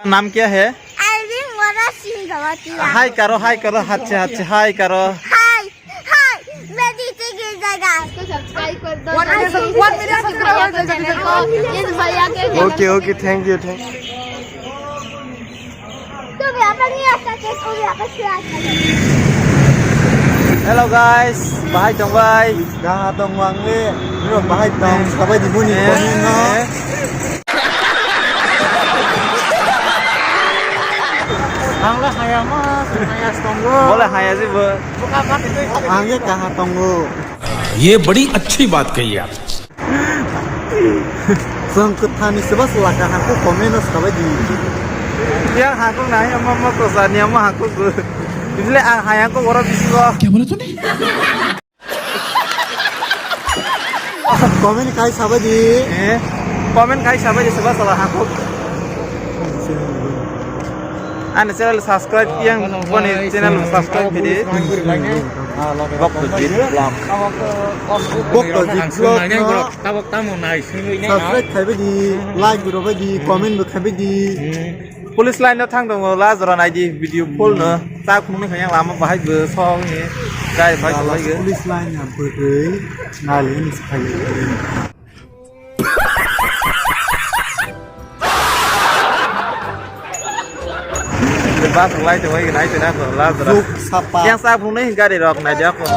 नाम क्या है? अरविंद मोरा सिंह हाय करो हाथ से हाय करो। हाय हाय मैं नीचे गिर जाएगा तो सब्सक्राइब कर दो 1 मिलियन सब्सक्राइबर इस भैया के ओके थैंक यू तो व्यापार नहीं आता तो व्यापार से आता Hello guys, bahay tong bay. Gahatong wangi, ini bahaya tong. Sampai dibunyi komen no. Angga saya mas, saya stonggo. Boleh haya sih bu. Angga gahatonggo. ये बड़ी अच्छी बात कही आप. Sangkut hani sebab selah gahatku komen no sampai di. Yang aku nanya mama kosannya mah aku bu. इसलिए हाया को बोरा BC को क्या बोला तूने? Komen kai sampai di. Comment खाई साबे sebab salah aku. Anda channel subscribe yang pun channel subscribe video. Bok tu jit vlog. Bok tu jit vlog no. Tao mau này suy nghĩ nhé. Subscribe kaiไปดี like ดูไปดี comment ดูkaiไปดี Police line nó thang đồng lá rồi này gì video full nữa. Tao cũngไม่เคยยังlàm mà phải vừa so như đây phải so với Police line เนี่ยเปิดเผยนายเลยนี่สไปเลย Bác cũng lấy cho mấy cái này từ đó rồi lá rồi. Dục sapa. Yang sao cũng này cái được này chắc rồi.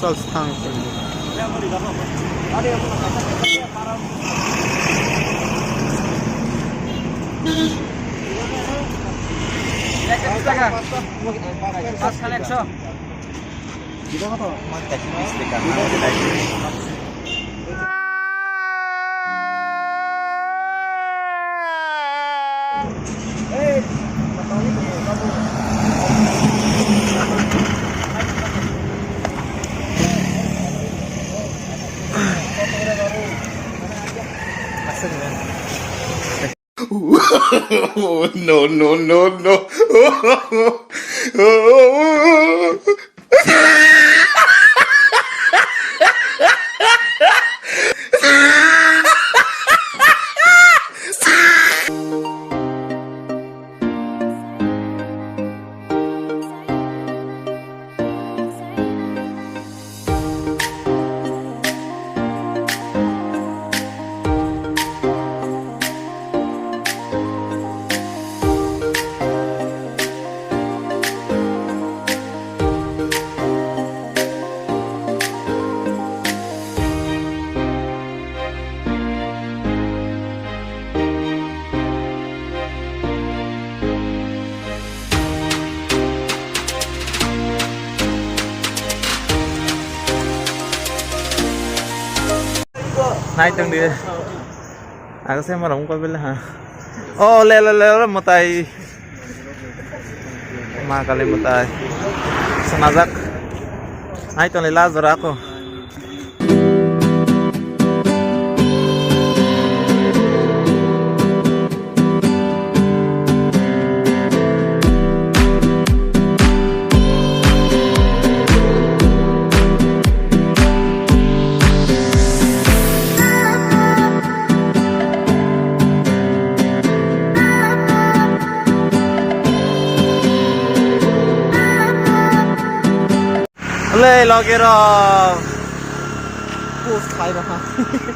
Sal stang. No. Nay từng đi. Aku saya marah muka bila ha. Oh le mutai. Ma kali mutai. Senazak. Nay tuh lila zora aku. Le logero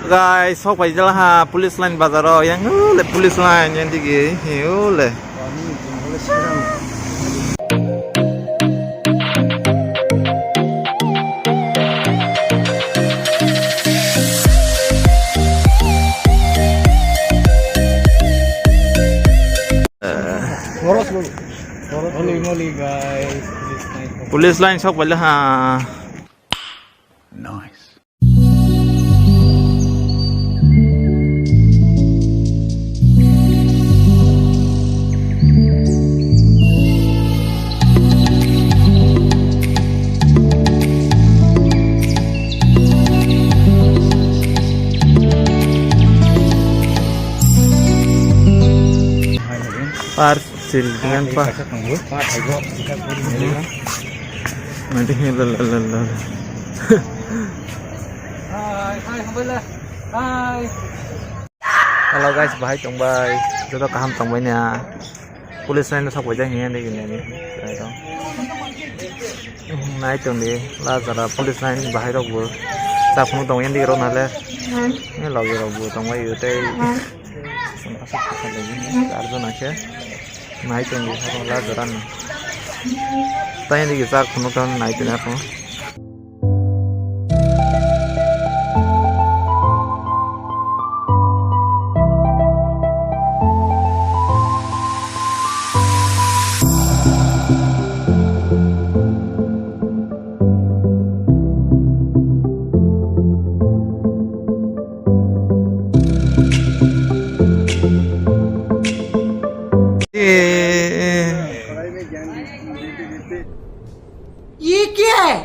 guys sok pai jala ha police line bazaro yang le police line yang digi hiu le Moli guys. police line sok pai jala ha Nice. parcel dengan pa nanti lalalala hello guys bahai tong bai jodo kaham tong bai na police line sa pojang hian ni ni sai dong nai tong ni la jara police line bahai rok bu sa phung tong yan di ro na le ni log ro bu tong bai yu te arjun আছে nai tong ni sa la jara ni tai ni sa phung tong nai tong na ko ये क्या है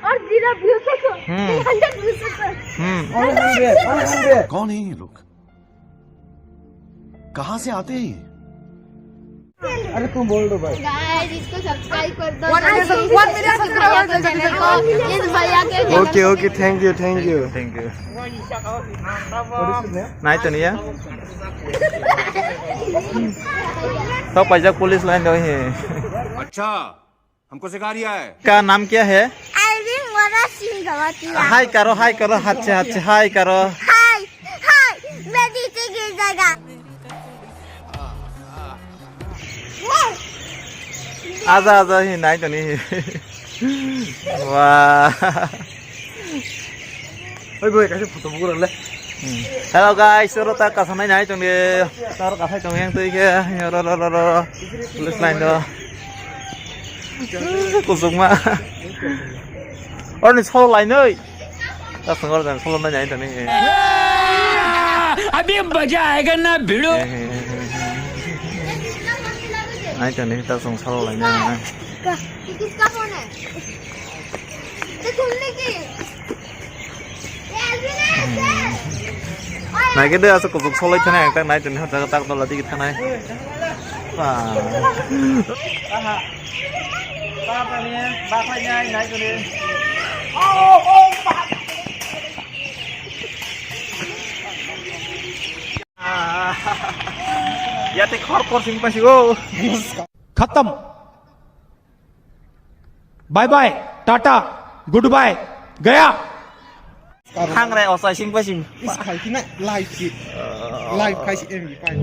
और 0 views से 300 views से कौन है ये लोग कहाँ से आते हैं ये अरे तुम बोल दो भाई गाइस इसको सब्सक्राइब कर दो 1 मिलियन सब्सक्राइबर इस भैया के okay okay thank you thank you nai tong ni ya सब पैसा पुलिस लाइन दो है अच्छा हमको सिखा रिया है का नाम क्या है अरविंद मोरा सिंह गवातिया हाय करो हाथ से हाय करो हाय हाय मैं नीचे गिर जाएगा आजा ही नाइ तो नहीं वाह ओए भाई कैसे फोटो बुक ले hello guys ro ta ka sanai nai tong de tar ka thai tong yang tui ke ro police line do kusuk ma or ni solo line ơi ta sang or dan solo na nai tong ni अभी मजा आएगा ना भिड़ो nai tong ni ta sang solo line na किसका phone है ये खुलने की ये अरविंद है nai cái đưa sao kusuk solo thế này ta nai tong ni ta ta to la di thang này ba phải nhai nai tong ni ya te khor sing pa sigo खत्म bye bye tata good bye गया hang này ở sai sing pa sing इस खाई की ना लाइव खाई सी एम पाई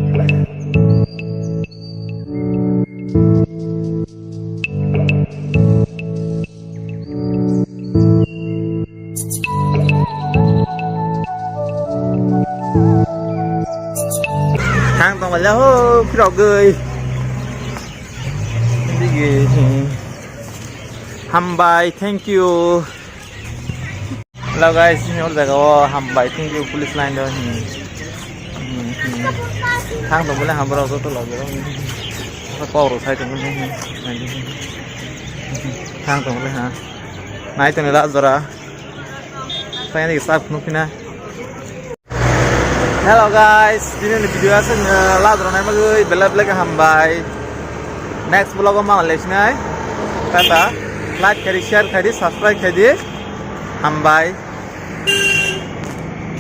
ทางตรงไปแล้วพี่ดอกเกยนี่ไงฮัมบาย thank you แล้ว guys นี่เราจะก็ฮัมบาย thank you police line ด้วยทางตรงไปแล้วฮัมบายเราตัวเราจะต้องถ้าก็รถไฟตรงนี้ทางตรงไปฮะนายตรงนี้ละจระsaya ni start nukin na hello guys ini video asan la drone ma goi bela bela ka hambai next vlog ma lesnai tata like kari share kari subscribe kari hambai